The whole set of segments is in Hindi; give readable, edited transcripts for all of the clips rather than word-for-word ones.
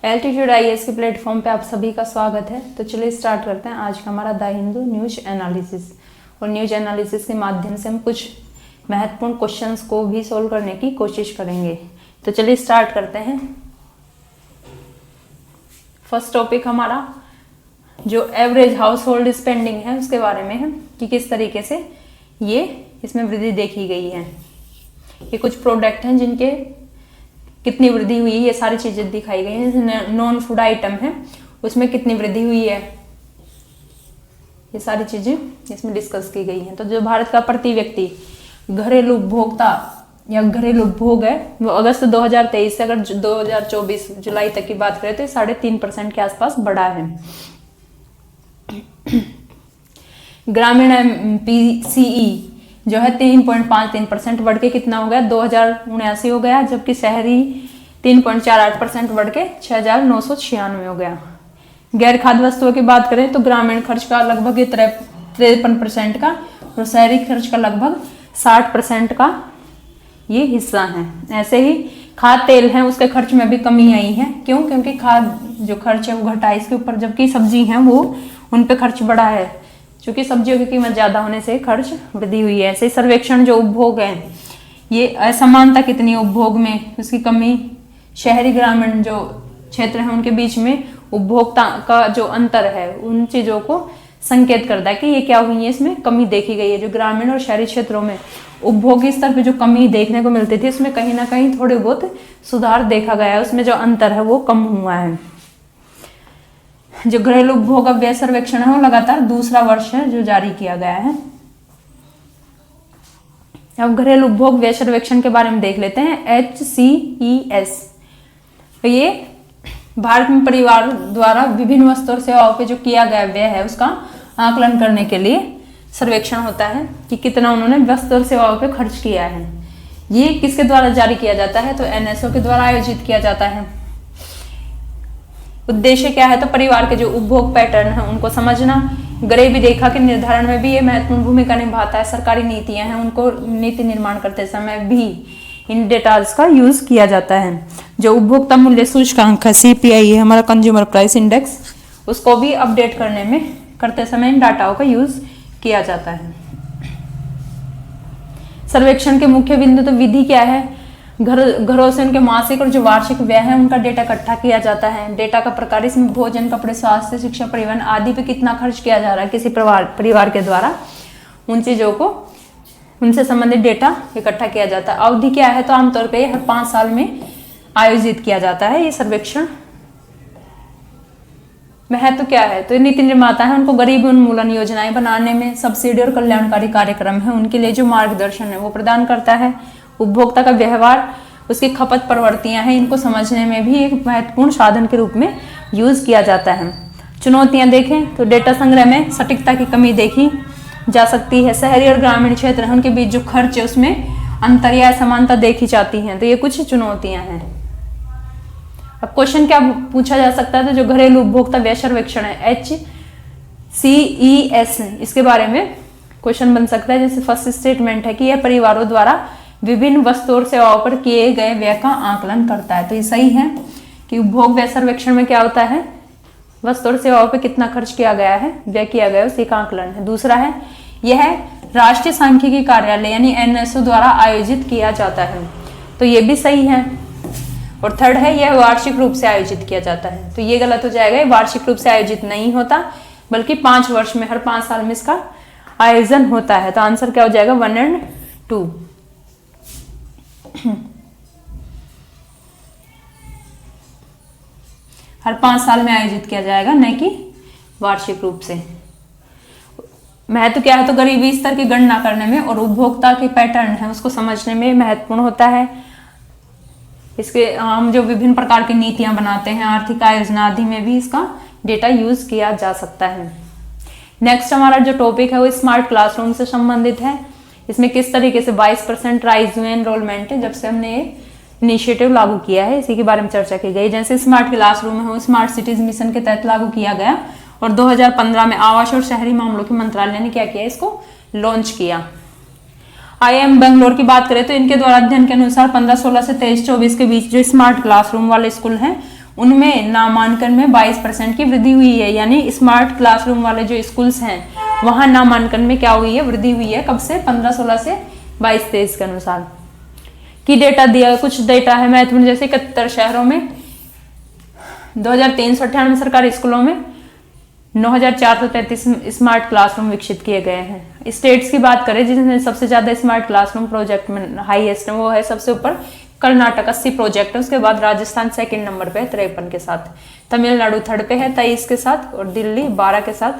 एल्टीट्यूड आईएएस के प्लेटफॉर्म पे आप सभी का स्वागत है। तो चलिए स्टार्ट करते हैं आज का हमारा द हिंदू न्यूज एनालिसिस। और न्यूज एनालिसिस के माध्यम से हम कुछ महत्वपूर्ण क्वेश्चंस को भी सोल्व करने की कोशिश करेंगे। तो चलिए स्टार्ट करते हैं। फर्स्ट टॉपिक हमारा जो एवरेज हाउस होल्ड स्पेंडिंग है उसके बारे में है कि किस तरीके से ये इसमें वृद्धि देखी गई है। ये कुछ प्रोडक्ट हैं जिनके कितनी वृद्धि हुई है, ये सारी चीजें दिखाई गई हैं। नॉन फूड आइटम है उसमें कितनी वृद्धि हुई है, ये सारी चीजें इसमें डिस्कस की गई हैं। तो जो भारत का प्रति व्यक्ति घरेलू उपभोक्ता या घरेलू उपभोग है वो अगस्त 2023 से अगर 2024 जुलाई तक की बात करें तो 3.5% के आसपास बढ़ा है। ग्रामीण पीसीई जो है 3.53% बढ़ के कितना हो गया 2079 हो गया, जबकि शहरी 3.48% बढ़ के 6,996 हो गया। गैर खाद्य वस्तुओं की बात करें तो ग्रामीण खर्च का लगभग 53% का और शहरी खर्च का लगभग 60% का ये हिस्सा है। ऐसे ही खाद्य तेल है उसके खर्च में भी कमी आई है। क्यों? क्योंकि खाद्य जो खर्च है वो घटा है इसके ऊपर, जबकि सब्जी है वो उन पे खर्च बढ़ा है क्योंकि सब्जियों की कीमत ज्यादा होने से खर्च वृद्धि हुई है। ऐसे सर्वेक्षण जो उपभोग है ये असमानता कितनी उपभोग में उसकी कमी, शहरी ग्रामीण जो क्षेत्र है उनके बीच में उपभोक्ता का जो अंतर है उन चीजों को संकेत करता है कि ये क्या हुई है, इसमें कमी देखी गई है। जो ग्रामीण और शहरी क्षेत्रों में उपभोग के स्तर पे जो कमी देखने को मिलती थी उसमें कहीं ना कहीं थोड़े बहुत सुधार देखा गया है, उसमें जो अंतर है वो कम हुआ है। जो घरेलू उपभोग व्यय सर्वेक्षण है वो लगातार दूसरा वर्ष है जो जारी किया गया है। अब घरेलू उपभोग व्यय सर्वेक्षण के बारे में देख लेते हैं। HCES ये भारत में परिवार द्वारा विभिन्न वस्तु और सेवाओं पे जो किया गया व्यय है उसका आकलन करने के लिए सर्वेक्षण होता है कि कितना उन्होंने वस्तु और सेवाओं पे खर्च किया है। ये किसके द्वारा जारी किया जाता है? तो NSO के द्वारा आयोजित किया जाता है। उद्देश्य क्या है? तो परिवार के जो उपभोग पैटर्न है उनको समझना, गरीबी रेखा के निर्धारण में भी ये महत्वपूर्ण भूमिका निभाता है। सरकारी नीतियां हैं उनको नीति निर्माण करते समय भी इन डेटास का यूज किया जाता है। जो उपभोक्ता मूल्य सूचकांक है CPI है हमारा कंज्यूमर प्राइस इंडेक्स, उसको भी अपडेट करते समय इन डाटाओं का यूज किया जाता है। सर्वेक्षण के मुख्य बिंदु तो विधि क्या है? घरों से उनके मासिक और जो वार्षिक व्यय है उनका डेटा इकट्ठा किया जाता है। डेटा का प्रकार इसमें भोजन, कपड़े, स्वास्थ्य, शिक्षा, परिवहन आदि पे कितना खर्च किया जा रहा है किसी परिवार के द्वारा, उन चीजों को उनसे संबंधित डेटा इकट्ठा किया जाता है। अवधि क्या है? तो आमतौर पर हर 5 साल में आयोजित किया जाता है ये सर्वेक्षण। महत्व क्या है? तो नीति निर्माता है उनको गरीबी उन्मूलन योजनाएं बनाने में, सब्सिडी और कल्याणकारी कार्यक्रम है उनके लिए जो मार्गदर्शन है वो प्रदान करता है। उपभोक्ता का व्यवहार, उसकी खपत प्रवृत्तियां हैं, इनको समझने में भी एक महत्वपूर्ण साधन के रूप में यूज किया जाता है। चुनौतियां देखें तो डेटा संग्रह में सटीकता की कमी देखी जा सकती है। शहरी और ग्रामीण क्षेत्र है उनके बीच जो खर्च है उसमें अंतर या असमानता देखी जाती है। तो ये कुछ चुनौतियां हैं। अब क्वेश्चन क्या पूछा जा सकता है? तो जो घरेलू उपभोक्ता व्यय सर्वेक्षण है HCES इसके बारे में क्वेश्चन बन सकता है। जैसे फर्स्ट स्टेटमेंट है कि यह परिवारों द्वारा विभिन्न वस्तु और सेवाओं पर किए गए व्यय का आकलन करता है। तो ये सही है कि उपभोग व्यय सर्वेक्षण में क्या होता है, वस्तु और सेवाओं पर कितना खर्च किया गया है, व्यय किया गया है, उसी का आकलन है। दूसरा है यह राष्ट्रीय सांख्यिकी कार्यालय यानी NSO द्वारा आयोजित किया जाता है। तो ये भी सही है। और थर्ड है यह वार्षिक रूप से आयोजित किया जाता है। तो ये गलत हो जाएगा, ये वार्षिक रूप से आयोजित नहीं होता बल्कि 5 वर्ष में, हर 5 साल में इसका आयोजन होता है। तो आंसर क्या हो जाएगा 1 और 2। हर 5 साल में आयोजित किया जाएगा न कि वार्षिक रूप से। महत्व क्या है? तो गरीबी स्तर की गणना करने में और उपभोक्ता के पैटर्न है उसको समझने में महत्वपूर्ण होता है। इसके हम जो विभिन्न प्रकार की नीतियां बनाते हैं, आर्थिक आयोजना आदि में भी इसका डेटा यूज किया जा सकता है। नेक्स्ट हमारा जो टॉपिक है वो स्मार्ट क्लासरूम से संबंधित है। इसमें किस तरीके से 22% राइज हुए एनरोलमेंट जब से हमने ये इनिशिएटिव लागू किया है, इसी के बारे में चर्चा की गई। जैसे स्मार्ट क्लासरूम है वो स्मार्ट सिटीज मिशन के तहत लागू किया गया और 2015 में आवास और शहरी मामलों के मंत्रालय ने क्या किया, इसको लॉन्च किया। IIM बेंगलोर की बात करें तो इनके द्वारा अध्ययन के अनुसार 15-16 से 23-24 के बीच जो स्मार्ट क्लासरूम वाले स्कूल हैं उनमें नामांकन में 22% की वृद्धि हुई है। यानी स्मार्ट क्लासरूम वाले जो स्कूल्स हैं वहां नामांकन में क्या हुई है, वृद्धि हुई है। कब से? 15-16 से 22-23 के अनुसार की डेटा दिया। कुछ डेटा है महत्वपूर्ण, जैसे 71 शहरों में 2398 सरकारी स्कूलों में 9433 स्मार्ट क्लासरूम विकसित किए गए हैं। स्टेट्स की बात करें जिसमें सबसे ज्यादा स्मार्ट क्लासरूम प्रोजेक्ट में हाईएस्ट है, वो है सबसे ऊपर कर्नाटक 80 प्रोजेक्ट है। उसके बाद राजस्थान सेकंड नंबर पे है 53 के साथ, तमिलनाडु थर्ड पे है 23 के साथ, और दिल्ली 12 के साथ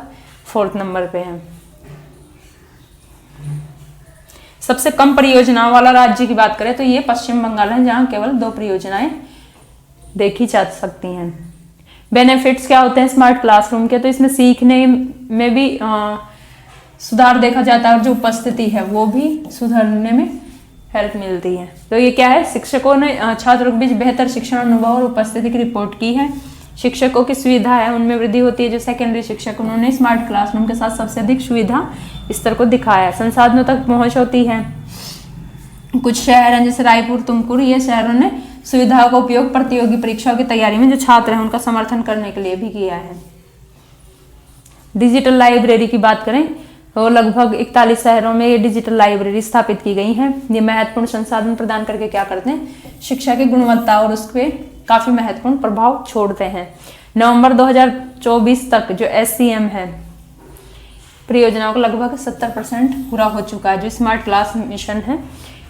फोर्थ नंबर पे है। सबसे कम परियोजनाओं वाला राज्य की बात करें तो ये पश्चिम बंगाल है, जहां केवल 2 परियोजनाएं देखी जा सकती हैं। बेनिफिट्स क्या होते हैं स्मार्ट क्लासरूम के? तो इसमें सीखने में भी सुधार देखा जाता है, और जो उपस्थिति है वो भी सुधारने में हेल्प मिलती है। तो ये क्या है, शिक्षकों ने छात्रों के बीच बेहतर शिक्षण अनुभव और उपस्थिति की रिपोर्ट की है। शिक्षकों की सुविधा है उनमें वृद्धि होती है। जो सेकेंडरी शिक्षक, उन्होंने स्मार्ट क्लासरूम के साथ सबसे अधिक सुविधा स्तर को दिखाया। संसाधनों तक पहुंच होती है। कुछ शहर हैं जैसे रायपुर, तुमकुर, ये शहरों ने सुविधाओं का उपयोग प्रतियोगी परीक्षाओं की तैयारी में जो छात्र हैं उनका समर्थन करने के लिए भी किया है। डिजिटल लाइब्रेरी की बात करें तो लगभग 41 शहरों में ये डिजिटल लाइब्रेरी स्थापित की गई हैं। ये महत्वपूर्ण संसाधन प्रदान करके क्या करते हैं, शिक्षा की गुणवत्ता और उस पर काफी महत्वपूर्ण प्रभाव छोड़ते हैं। नवंबर 2024 तक जो SCM है परियोजनाओं का लगभग 70% पूरा हो चुका है। जो स्मार्ट क्लास मिशन है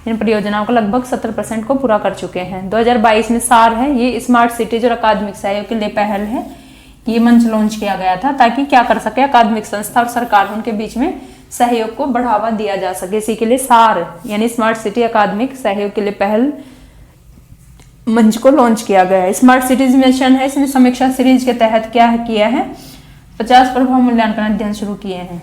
इन परियोजनाओं को लगभग 70% को पूरा कर चुके हैं। 2022 में सार है, ये स्मार्ट सिटीज और अकादमिक सहयोग के लिए पहल है। ये मंच लॉन्च किया गया था ताकि क्या कर सके, अकादमिक संस्था और सरकार उनके बीच में सहयोग को बढ़ावा दिया जा सके। इसी के लिए सार यानी स्मार्ट सिटी अकादमिक सहयोग के लिए पहल मंच को लॉन्च किया गया है। स्मार्ट सिटीज मिशन है, इसमें समीक्षा सीरीज के तहत क्या किया है, 50 प्रभाव मूल्यांकन अध्ययन शुरू किए हैं।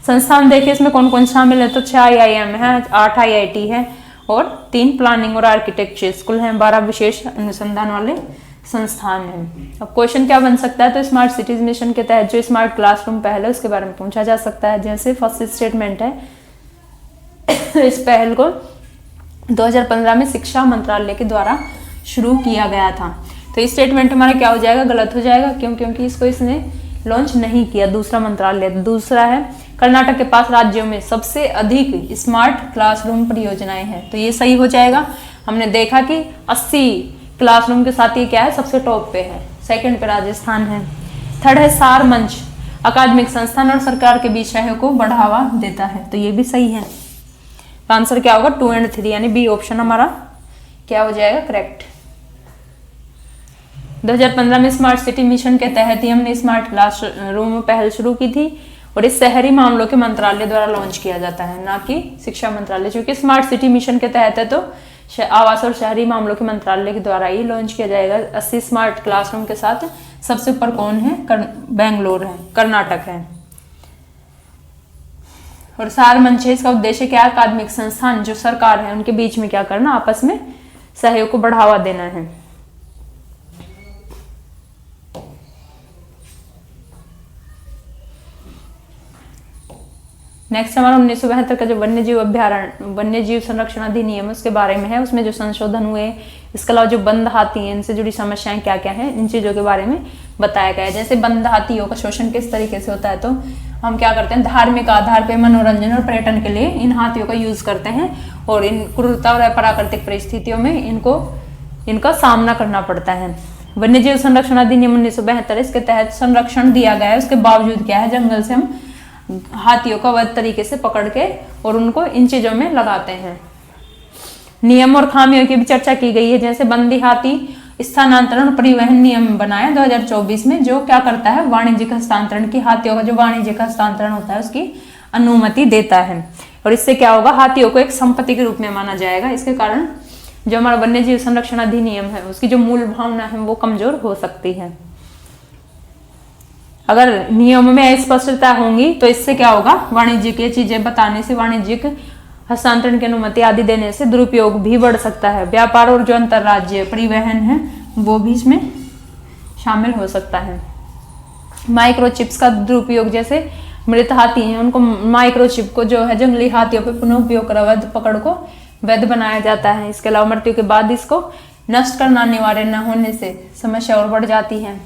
संस्थान देखिए इसमें कौन कौन शामिल है, तो 6 IIM है, 8 IIT है और 3 प्लानिंग और आर्किटेक्चर स्कूल हैं, 12 विशेष अनुसंधान वाले संस्थान हैं। अब क्वेश्चन क्या बन सकता है, तो स्मार्ट सिटीज मिशन के तहत जो स्मार्ट क्लासरूम पहल है उसके बारे में पूछा जा सकता है। जैसे फर्स्ट स्टेटमेंट है, इस पहल को 2015 में शिक्षा मंत्रालय के द्वारा शुरू किया गया था। तो इस स्टेटमेंट हमारा क्या हो जाएगा, गलत हो जाएगा। क्यों? क्योंकि इसको इसने लॉन्च नहीं किया, दूसरा मंत्रालय। दूसरा है कर्नाटक के पास राज्यों में सबसे अधिक स्मार्ट क्लासरूम परियोजनाएं हैं, तो ये सही हो जाएगा। हमने देखा कि 80 क्लासरूम के साथ ये क्या है, सबसे टॉप पे है। सेकंड पे राजस्थान है। थर्ड है सार मंच, अकादमिक संस्थान और सरकार के बीच सहयोग को बढ़ावा देता है, तो ये भी सही है। तो आंसर क्या होगा, 2 और 3 यानी बी ऑप्शन हमारा क्या हो जाएगा, करेक्ट। 2015 में स्मार्ट सिटी मिशन के तहत ही हमने स्मार्ट क्लासरूम पहल शुरू की थी, और इस शहरी मामलों के मंत्रालय द्वारा लॉन्च किया जाता है, ना कि शिक्षा मंत्रालय। क्योंकि स्मार्ट सिटी मिशन के तहत है तो आवास और शहरी मामलों के मंत्रालय के द्वारा ही लॉन्च किया जाएगा। 80 स्मार्ट क्लासरूम के साथ सबसे ऊपर कौन है, बेंगलोर है, कर्नाटक है। और सार मंच है, इसका उद्देश्य क्या है, अकादमिक संस्थान जो सरकार है उनके बीच में क्या करना, आपस में सहयोग को बढ़ावा देना है। नेक्स्ट हमारा 1972 का जो वन्यजीव अभ्यारण्य वन्यजीव संरक्षण अधिनियम उसके बारे में है। उसमें जो संशोधन हुए, इसके अलावा जो बंद हाथी हैं इनसे जुड़ी समस्याएं क्या क्या हैं, इन चीजों के बारे में बताया गया है। जैसे बंद हाथियों का शोषण किस तरीके से होता है, तो हम क्या करते हैं, धार्मिक आधार पे मनोरंजन और पर्यटन के लिए इन हाथियों का यूज करते हैं, और इन क्रूरता और अप्राकृतिक परिस्थितियों में इनका सामना करना पड़ता है। वन्यजीव संरक्षण अधिनियम 1972 इसके तहत संरक्षण दिया गया है, उसके बावजूद क्या है, जंगल से हम हाथियों को अवैध तरीके से पकड़ के और उनको इन चीजों में लगाते हैं। नियम और खामियों की भी चर्चा की गई है। जैसे बंदी हाथी स्थानांतरण और परिवहन नियम बनाया 2024 में, जो क्या करता है, वाणिज्यिक हस्तांतरण की, हाथियों का जो वाणिज्यिक हस्तांतरण होता है उसकी अनुमति देता है। और इससे क्या होगा, हाथियों को एक संपत्ति के रूप में माना जाएगा। इसके कारण जो हमारा वन्यजीव संरक्षण अधिनियम है उसकी जो मूल भावना है वो कमजोर हो सकती है। अगर नियम में अस्पष्टता होंगी तो इससे क्या होगा, वाणिज्यिक चीजें बताने से, वाणिज्यिक हस्तांतरण की अनुमति आदि देने से दुरुपयोग भी बढ़ सकता है। व्यापार और जो अंतर्राज्यीय परिवहन है वो भी इसमें शामिल हो सकता है। माइक्रोचिप्स का दुरुपयोग, जैसे मृत हाथी हैं उनको माइक्रोचिप को जो है जंगली हाथियों पे पुनः उपयोग कर अवैध पकड़ को वैध बनाया जाता है। इसके अलावा मृत्यु के बाद इसको नष्ट करना अनिवार्य न होने से समस्या और बढ़ जाती है।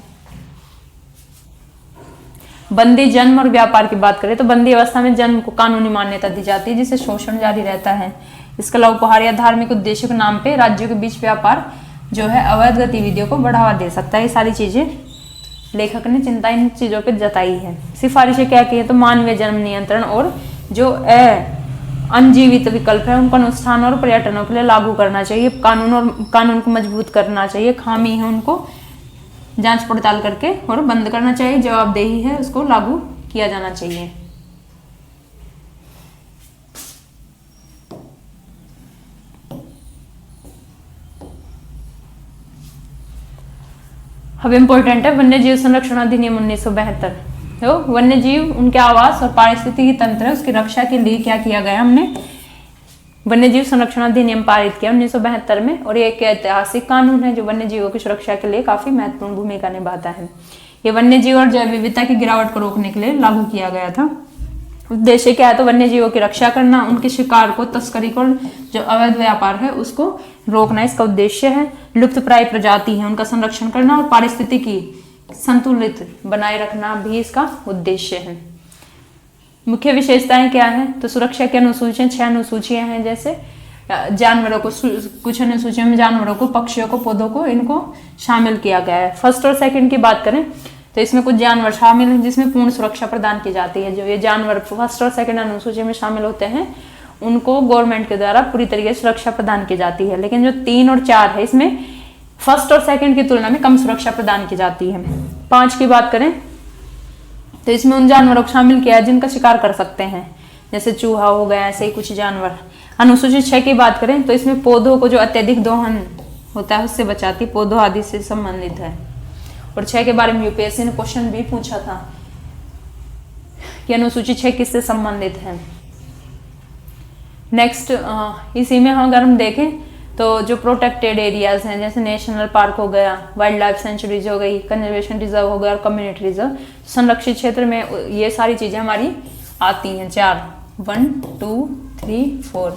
बंदी जन्म और व्यापार की बात करें तो बंदी अवस्था में जन्म को कानूनी मान्यता दी जाती है, जिससे शोषण जारी रहता है। इसके अलावा उपहार या धार्मिक उद्देश्यों के नाम पे राज्यों के बीच व्यापार जो है अवैध गतिविधियों को बढ़ावा दे सकता है। ये सारी चीजें लेखक ने चिंता इन चीजों पर जताई है। सिफारिशें क्या की है तो मानवीय जन्म नियंत्रण और जो अनजीवित विकल्प है उनको अनुष्ठान और पर्यटनों के लिए लागू करना चाहिए। कानून को मजबूत करना चाहिए। खामी है उनको जांच पड़ताल करके और बंद करना चाहिए। जवाबदेही है उसको लागू किया जाना चाहिए। अब इम्पोर्टेंट है वन्य जीव संरक्षण अधिनियम 1972। तो वन्य जीव उनके आवास और पारिस्थितिकी तंत्र उसकी रक्षा के लिए क्या किया गया, हमने वन्य जीव संरक्षण अधिनियम पारित किया 1972 में। और ये एक ऐतिहासिक कानून है जो वन्य जीवों की सुरक्षा के लिए काफी महत्वपूर्ण भूमिका निभाता है। ये वन्य जीव और जैव विविधता की गिरावट को रोकने के लिए लागू किया गया था। उद्देश्य क्या है तो वन्य जीवों की रक्षा करना, उनके शिकार को, तस्करी को, जो अवैध व्यापार है उसको रोकना इसका उद्देश्य है। लुप्त प्राय प्रजाति है उनका संरक्षण करना और पारिस्थितिकी संतुलित बनाए रखना भी इसका उद्देश्य है। मुख्य विशेषताएं क्या है तो सुरक्षा की अनुसूचियां 6 अनुसूचियां हैं। जैसे जानवरों को, कुछ अनुसूचियों में जानवरों को, पक्षियों को, पौधों को इनको शामिल किया गया है। फर्स्ट और सेकंड की बात करें तो इसमें कुछ जानवर शामिल हैं जिसमें पूर्ण सुरक्षा प्रदान की जाती है। जो ये जानवर फर्स्ट और सेकंड अनुसूची में शामिल होते हैं उनको गवर्नमेंट के द्वारा पूरी तरीके से सुरक्षा प्रदान की जाती है। लेकिन जो 3 और 4 है इसमें फर्स्ट और सेकंड की तुलना में कम सुरक्षा प्रदान की जाती है। 5 की बात करें तो इसमें उन जानवरों को शामिल किया है जिनका शिकार कर सकते हैं, जैसे चूहा हो गया, ऐसे ही कुछ जानवर। अनुसूची 6 की बात करें तो इसमें पौधों को जो अत्यधिक दोहन होता है उससे बचाती, पौधों आदि से संबंधित है। और 6 के बारे में यूपीएससी ने क्वेश्चन भी पूछा था कि अनुसूची 6 किससे संबंधित है। नेक्स्ट इसी में अगर हम देखें तो जो प्रोटेक्टेड एरियाज हैं जैसे नेशनल पार्क हो गया, वाइल्ड लाइफ सेंचुरीज हो गई, कंजर्वेशन रिजर्व हो गया और कम्युनिटी रिजर्व, संरक्षित क्षेत्र में ये सारी चीजें हमारी आती हैं। 4 1 2 3 4।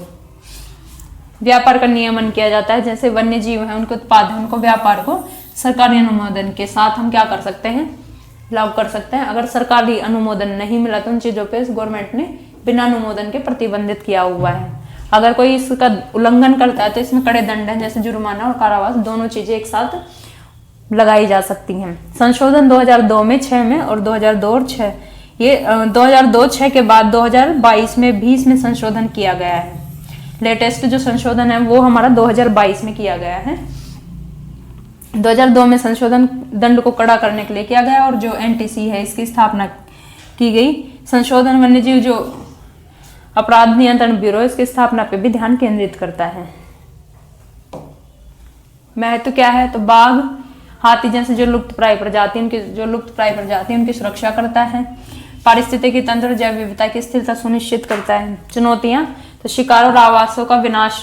व्यापार का नियमन किया जाता है। जैसे वन्य जीव है उनके उत्पाद है उनको व्यापार को सरकारी अनुमोदन के साथ हम क्या कर सकते हैं, लागू कर सकते हैं। अगर सरकारी अनुमोदन नहीं मिला तो उन चीजों पे गवर्नमेंट ने बिना अनुमोदन के प्रतिबंधित किया हुआ है। अगर कोई इसका उल्लंघन करता है तो इसमें कड़े दंड हैं, जैसे जुर्माना और कारावास, दोनों चीजें एक साथ लगाई जा सकती हैं। संशोधन 2002 में 6 में और 2002 और 6, ये 2002-6 के बाद 2022 में भी इसमें संशोधन किया गया है। लेटेस्ट जो संशोधन है वो हमारा 2022 में किया गया है। 2002 में संशोधन दंड को कड़ा करने के लिए किया गया और जो एनटीसी है इसकी स्थापना की गई। संशोधन वन्यजीव जो अपराध नियंत्रण ब्यूरो इसकी स्थापना पे भी ध्यान केंद्रित करता है। महत्व क्या है तो बाघ, हाथी जैसे जो लुप्त प्राय प्रजाति उनकी सुरक्षा करता है। पारिस्थितिकी तंत्र जैव विविधता की स्थिरता सुनिश्चित करता है। चुनौतियां तो शिकार और आवासों का विनाश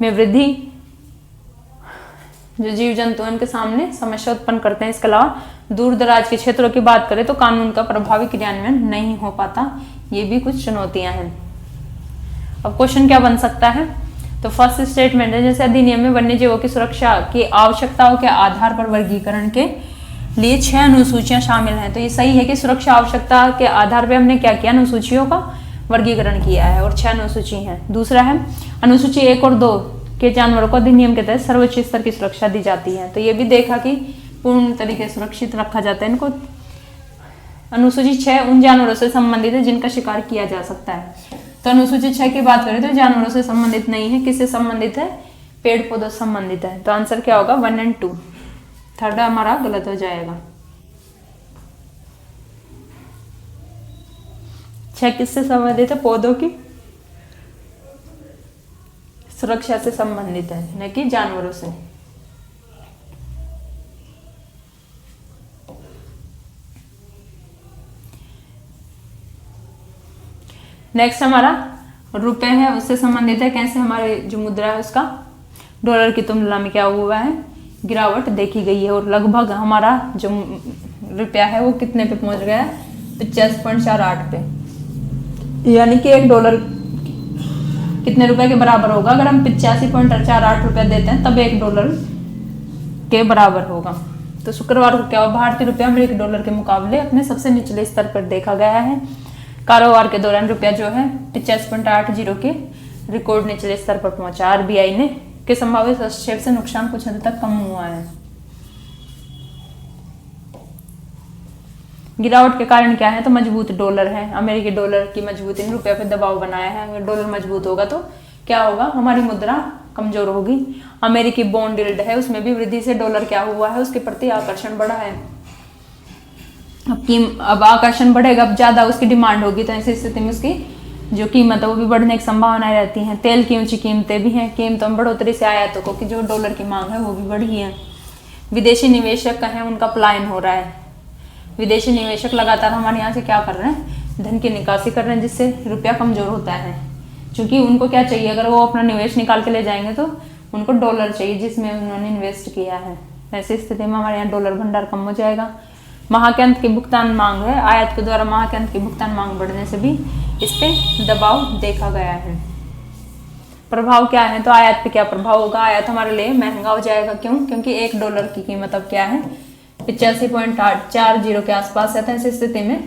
में वृद्धि, जो जीव जंतु इनके सामने समस्या उत्पन्न करते हैं। इसके अलावा दूर दराज के क्षेत्रों की बात करें तो कानून का प्रभावी क्रियान्वयन नहीं हो पाता, ये भी कुछ चुनौतियां हैं। अब क्वेश्चन क्या बन सकता है तो फर्स्ट स्टेटमेंट है जैसे अधिनियम में वन्य जीवों की सुरक्षा की आवश्यकताओं के आधार पर वर्गीकरण के लिए 6 अनुसूचियां शामिल हैं। तो ये सही है कि सुरक्षा आवश्यकता के आधार पर हमने क्या किया, अनुसूचियों का वर्गीकरण किया है और 6 अनुसूची हैं। दूसरा है अनुसूची 1 और 2 के जानवरों को अधिनियम के तहत सर्वोच्च स्तर की सुरक्षा दी जाती है। तो ये भी देखा कि पूर्ण तरीके से सुरक्षित रखा जाता है इनको। अनुसूची 6 उन जानवरों से संबंधित है जिनका शिकार किया जा सकता है। तो अनुसूची 6 की बात करें तो जानवरों से संबंधित नहीं है, किससे संबंधित है, पेड़ पौधों से संबंधित है। तो आंसर क्या होगा 1 और 2, थर्ड हमारा गलत हो जाएगा। 6 किससे संबंधित है, पौधों की सुरक्षा से संबंधित है, न कि जानवरों से। नेक्स्ट हमारा रुपए है उससे संबंधित है। कैसे हमारे जो मुद्रा है उसका डॉलर की तुलना में क्या हुआ है, गिरावट देखी गई है। और लगभग हमारा जो रुपया है वो कितने पे पहुंच गया है, 50.48 पे, यानी कि $1 कितने रुपए के बराबर होगा? अगर हम 85.48 रुपया देते हैं तब $1 के बराबर होगा। तो शुक्रवार को क्या हुआ? भारतीय रुपया अमेरिकी डॉलर के मुकाबले अपने सबसे निचले स्तर पर देखा गया है। कारोबार के दौरान रुपया जो है 85.80 के रिकॉर्ड निचले स्तर पर पहुंचा। आरबीआई ने के संभावित हस्तक्षेप से नुकसान कुछ हद तक कम हुआ है। गिरावट के कारण क्या है? तो मजबूत डॉलर है। अमेरिकी डॉलर की मजबूती ने रुपया पर दबाव बनाया है। अगर डॉलर मजबूत होगा तो क्या होगा? हमारी मुद्रा कमजोर होगी। अमेरिकी बॉन्ड यील्ड है, उसमें भी वृद्धि से डॉलर क्या हुआ है? उसके प्रति आकर्षण बढ़ा है। अब आकर्षण बढ़ेगा, अब ज्यादा उसकी डिमांड होगी, तो ऐसी स्थिति में उसकी जो कीमत है वो भी बढ़ने की संभावनाएं रहती हैं। तेल की ऊंची कीमतें भी हैं। कीमतों में बढ़ोतरी से आयातों को की जो डॉलर की मांग है वो भी बढ़ी है। विदेशी निवेशक है उनका पलायन हो रहा है। विदेशी निवेशक लगातार हमारे यहाँ से क्या कर रहे हैं? धन की निकासी कर रहे हैं, जिससे रुपया कमजोर होता है। क्योंकि उनको क्या चाहिए? अगर वो अपना निवेश निकाल के ले जाएंगे तो उनको डॉलर चाहिए जिसमें उन्होंने इन्वेस्ट किया है। ऐसी स्थिति में हमारे यहाँ डॉलर भंडार कम हो जाएगा। माह के अंत की भुगतान मांग है। आयात के द्वारा माह के अंत की भुगतान मांग बढ़ने से भी इस पे दबाव देखा गया है। प्रभाव क्या है? तो आयात पे क्या प्रभाव होगा? आयात हमारे लिए महंगा हो जाएगा। क्यों? क्योंकि $1 की कीमत अब क्या है? 85.40 के आसपास है। ऐसी स्थिति में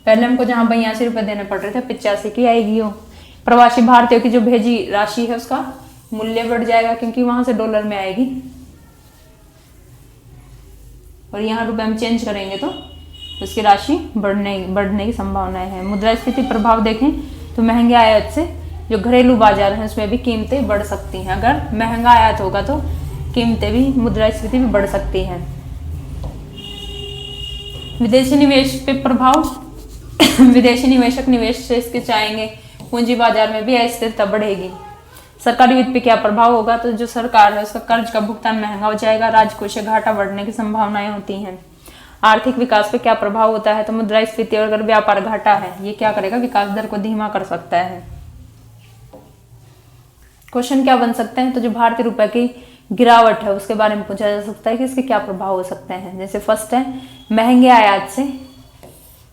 पहले हमको जहाँ 82 रुपये देने पड़ रहे थे 85 की आएगी हो। प्रवासी भारतीयों की जो भेजी राशि है उसका मूल्य बढ़ जाएगा क्योंकि वहां से डॉलर में आएगी और यहाँ रुपए में चेंज करेंगे तो उसकी राशि बढ़ने की संभावनाएं है। मुद्रास्फीति प्रभाव देखें तो महंगे आयात से जो घरेलू बाजार है उसमें भी कीमतें बढ़ सकती हैं। अगर महंगा आयात होगा तो कीमतें भी, मुद्रास्फीति भी बढ़ सकती है। विदेशी निवेश पे प्रभाव विदेशी निवेशक निवेश से इसके चाहेंगे। पूंजी बाजार में भी अस्थिरता बढ़ेगी। सरकारी वित्त पे क्या प्रभाव होगा? तो जो सरकार है उसका कर्ज का भुगतान महंगा हो जाएगा। राजकोषीय घाटा बढ़ने की संभावनाएं होती हैं। आर्थिक विकास पे क्या प्रभाव होता है? तो मुद्रास्फीति और अगर व्यापार घाटा है ये क्या करेगा? विकास दर को धीमा कर सकता है। क्वेश्चन क्या बन सकते हैं? तो जो भारतीय रुपए की गिरावट है उसके बारे में पूछा जा सकता है कि इसके क्या प्रभाव हो सकते हैं। जैसे फर्स्ट है महंगे आयात से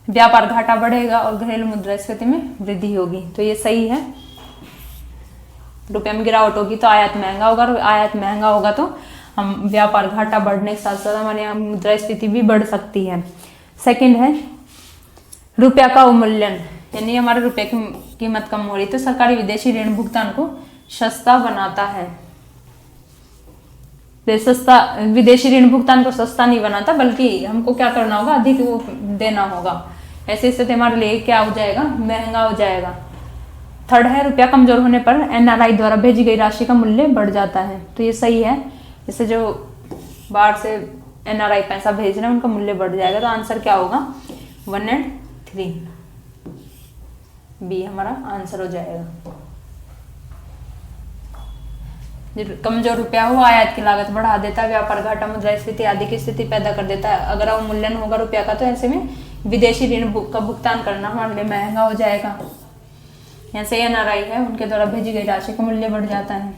व्यापार घाटा बढ़ेगा और घरेलू मुद्रास्फीति में वृद्धि होगी। तो ये सही है। रुपये में गिरावट होगी तो आयात महंगा होगा और आयात महंगा होगा तो हम व्यापार घाटा बढ़ने के साथ साथ हमारे यहाँ मुद्रास्फीति भी बढ़ सकती है। सेकंड है रुपया का अवमूल्यन, यानी हमारे रुपये की कीमत कम हो रही तो सरकारी विदेशी ऋण भुगतान को सस्ता बनाता है। सस्ता विदेशी ऋण भुगतान को सस्ता नहीं बनाता बल्कि हमको क्या करना होगा? अधिक वो देना होगा। ऐसे स्थिति हमारे लिए क्या हो जाएगा? महंगा हो जाएगा। थर्ड है रुपया कमजोर होने पर एनआरआई द्वारा भेजी गई राशि का मूल्य बढ़ जाता है। तो ये सही है। इससे जो बाहर से एनआरआई पैसा भेज रहे हैं उनका मूल्य बढ़ जाएगा। तो आंसर क्या होगा? 1 और 3 बी हमारा आंसर हो जाएगा। कमजोर रुपया हो आयात की लागत बढ़ा देता है, व्यापार घाटा, मुद्रास्फीति आदि की स्थिति पैदा कर देता है। अगर अवमूल्यन होगा रुपया का तो ऐसे में विदेशी ऋण का भुगतान करना हमारे लिए महंगा हो जाएगा। यहाँ से एनआरआई है उनके द्वारा भेजी गई राशि का मूल्य बढ़ जाता है।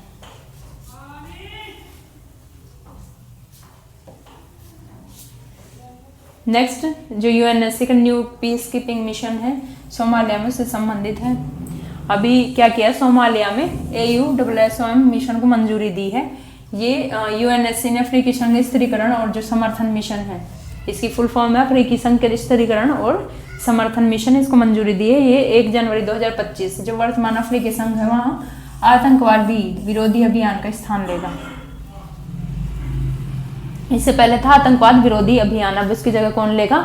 नेक्स्ट जो यूएनएससी का न्यू पीस कीपिंग मिशन है सोमालिया में से संबंधित है। अभी क्या किया? सोमालिया में AUSSOM मिशन को मंजूरी दी है। ये यूएनएससी ने अफ्रीकी संघ स्थिरीकरण और जो समर्थन मिशन है, इसकी फुल फॉर्म है अफ्रीकी संघ के स्थिरीकरण और समर्थन मिशन, इसको मंजूरी दी है। ये 1 जनवरी 2025 जो वर्तमान अफ्रीकी संघ है वहाँ आतंकवादी विरोधी अभियान का स्थान लेगा। इससे पहले था आतंकवाद विरोधी अभियान, अब इसकी जगह कौन लेगा?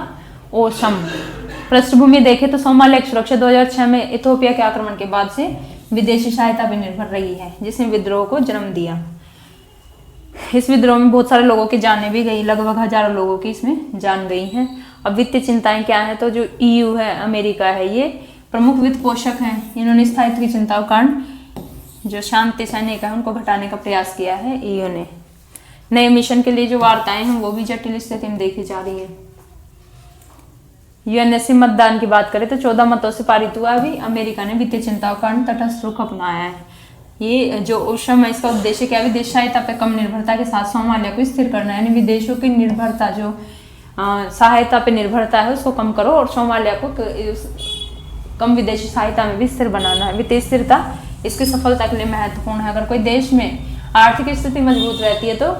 ओसम। पृष्ठभूमि देखे तो सोमालिया की सुरक्षा 2006 में इथोपिया के आक्रमण के बाद से विदेशी सहायता पर निर्भर रही है, जिसने विद्रोह को जन्म दिया। इस विद्रोह में बहुत सारे लोगों की जानें भी गई, लगभग हजारों लोगों की इसमें जान गई हैं। अब वित्तीय चिंताएं क्या है? तो जो EU है, अमेरिका है, ये प्रमुख वित्त पोषक हैं। इन्होंने स्थायित्व की चिंता के कारण जो शांति सैनिक है उनको घटाने का प्रयास किया है EU ने। नए मिशन के लिए जो वार्ताएं हैं वो भी जटिल स्थिति में देखी जा रही है। यूएनएससी मतदान की बात करें तो 14 मतों से पारित हुआ। अभी अमेरिका ने वित्तीय चिंताओं के कारण तटस्थ रुख अपनाया है। ये जो ओसम है इसका उद्देश्य क्या? विदेश सहायता पे कम निर्भरता के साथ सोमालिया को स्थिर करना है, यानी विदेशों की निर्भरता जो सहायता पे निर्भरता है उसको कम करो और सोमालिया को कम विदेशी सहायता में भी स्थिर बनाना है। वित्तीय स्थिरता इसकी सफलता के लिए महत्वपूर्ण है। अगर कोई देश में आर्थिक स्थिति मजबूत रहती है तो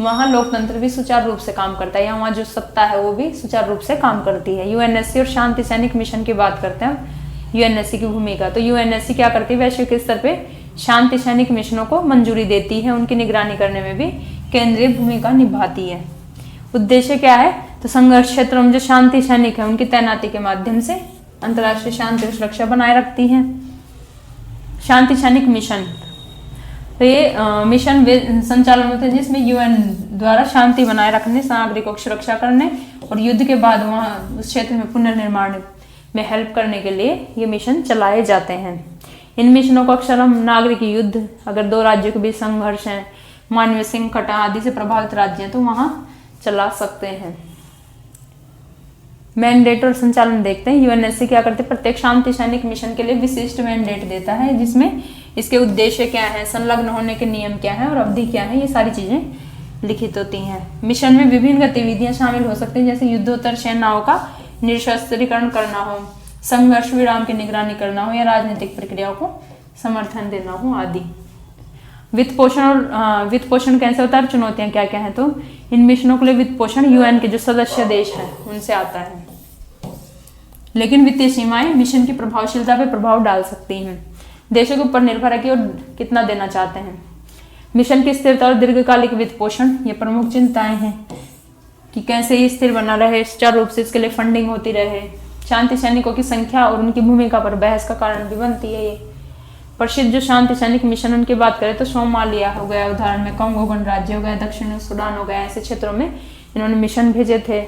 वहाँ लोकतंत्र भी सुचारू रूप से काम करता है, या वहाँ जो सत्ता है वो भी सुचारू रूप से काम करती है। यूएनएससी और शांति सैनिक मिशन की बात करते हैं, यूएनएससी की भूमिका। तो यूएनएससी क्या करती है, वैश्विक स्तर पे शांति सैनिक मिशनों को मंजूरी देती है, उनकी निगरानी करने में भी केंद्रीय भूमिका निभाती है। उद्देश्य क्या है, तो संघर्ष क्षेत्रों में जो शांति सैनिक है उनकी तैनाती के माध्यम से अंतर्राष्ट्रीय शांति और सुरक्षा बनाए रखती है। शांति सैनिक मिशन, तो ये मिशन संचालन होते हैं जिसमें यूएन द्वारा शांति बनाए रखने, नागरिकों की सुरक्षा करने और युद्ध के बाद वहाँ उस क्षेत्र में पुनर्निर्माण में हेल्प करने के लिए ये मिशन चलाए जाते हैं। इन मिशनों को अक्सर हम नागरिक युद्ध, अगर दो राज्यों के बीच संघर्ष है, मानवीय संकट आदि से प्रभावित राज्य हैं तो वहाँ चला सकते हैं। मैंडेट और संचालन देखते हैं। यूएनएससी क्या करते हैं, प्रत्येक शांति सैनिक मिशन के लिए विशिष्ट मैंडेट देता है, जिसमें इसके उद्देश्य क्या है, संलग्न होने के नियम क्या है और अवधि क्या है, ये सारी चीजें लिखित होती हैं। मिशन में विभिन्न गतिविधियां शामिल हो सकती हैं, जैसे युद्धोत्तर सेनाओं का निशस्त्रीकरण करना हो, संघर्ष विराम की निगरानी करना हो, या राजनीतिक प्रक्रियाओं को समर्थन देना हो आदि। वित्त पोषण और वित्त पोषण कैसे होता है, चुनौतियां क्या क्या है, तो इन मिशनों के लिए वित्त पोषण यूएन के जो सदस्य देश हैं उनसे आता है, लेकिन वित्तीय सीमाएं मिशन की प्रभावशीलता पर प्रभाव डाल सकती हैं। देशों के ऊपर निर्भर है कि वो कितना देना चाहते हैं। मिशन की स्थिरता और दीर्घकालिक वित्त पोषण ये प्रमुख चिंताएं हैं कि कैसे ये स्थिर बना रहे, सुचारू रूप से इसके लिए फंडिंग होती रहे। शांति सैनिकों की संख्या और उनकी भूमिका पर बहस का कारण भी बनती है। ये प्रसिद्ध जो शांति सैनिक मिशन उनकी बात करें तो सोमालिया हो गया उदाहरण में, कांगो गणराज्य हो गया, दक्षिण सूडान हो गया, ऐसे क्षेत्रों में इन्होंने मिशन भेजे थे।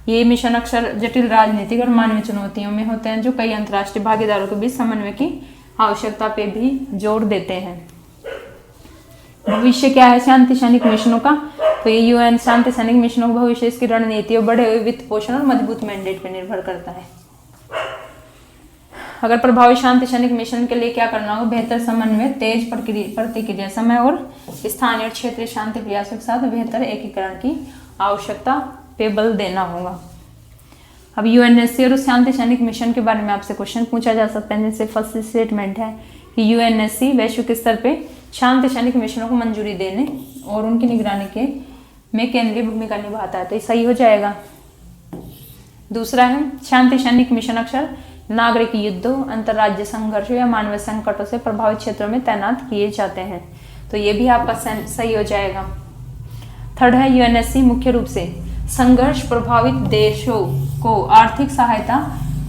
ये मिशन अक्सर जटिल राजनीतिक और मानवीय चुनौतियों में होते हैं, जो कई अंतर्राष्ट्रीय भागीदारों के बीच समन्वय की आवश्यकता पे भी जोर देते हैं। भविष्य क्या है शांति सैनिक मिशनों का, तो ये यूएन शांति सैनिक मिशनों का भविष्य इसकी रणनीति और बढ़े हुए वित्त पोषण और मजबूत मैंडेट पर निर्भर करता है। अगर प्रभावी शांति सैनिक मिशन के लिए क्या करना होगा, बेहतर समन्वय, तेज प्रतिक्रिया समय और स्थानीय और क्षेत्रीय शांति प्रयासों के साथ बेहतर एकीकरण की आवश्यकता पे बल देना होगा। अब यूएनएससी और शांति सैनिक मिशन के बारे में आपसे क्वेश्चन पूछा जा सकता है, जैसे फर्स्ट स्टेटमेंट है कि यूएनएससी वैश्विक स्तर पे शांति सैनिक मिशनों को मंजूरी देने और उनकी निगरानी के में केंद्रीय भूमिका निभाता है, तो ये सही हो जाएगा। दूसरा है शांति सैनिक मिशन अक्सर नागरिक युद्धों, अंतर्राज्यीय संघर्षों या मानवीय संकटों से प्रभावित क्षेत्रों में तैनात किए जाते हैं, तो ये भी आपका सही हो जाएगा। थर्ड है यूएनएससी मुख्य रूप से संघर्ष प्रभावित देशों को आर्थिक सहायता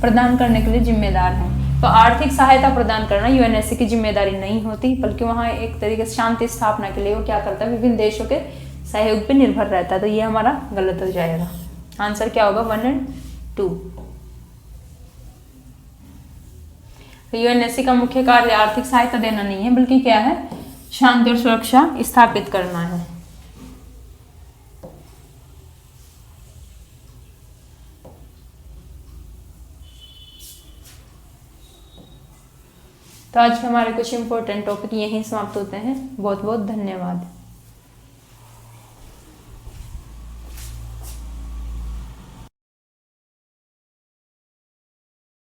प्रदान करने के लिए जिम्मेदार है। तो आर्थिक सहायता प्रदान करना यूएनएससी की जिम्मेदारी नहीं होती, बल्कि वहाँ एक तरीके से शांति स्थापना के लिए वो क्या करता है, विभिन्न देशों के सहयोग पर निर्भर रहता है, तो ये हमारा गलत हो जाएगा। आंसर क्या होगा 1 और 2। यूएनएससी का मुख्य कार्य आर्थिक सहायता देना नहीं है, बल्कि क्या है, शांति और सुरक्षा स्थापित करना है। तो आज के हमारे कुछ इंपॉर्टेंट टॉपिक यहीं समाप्त होते हैं। बहुत बहुत धन्यवाद।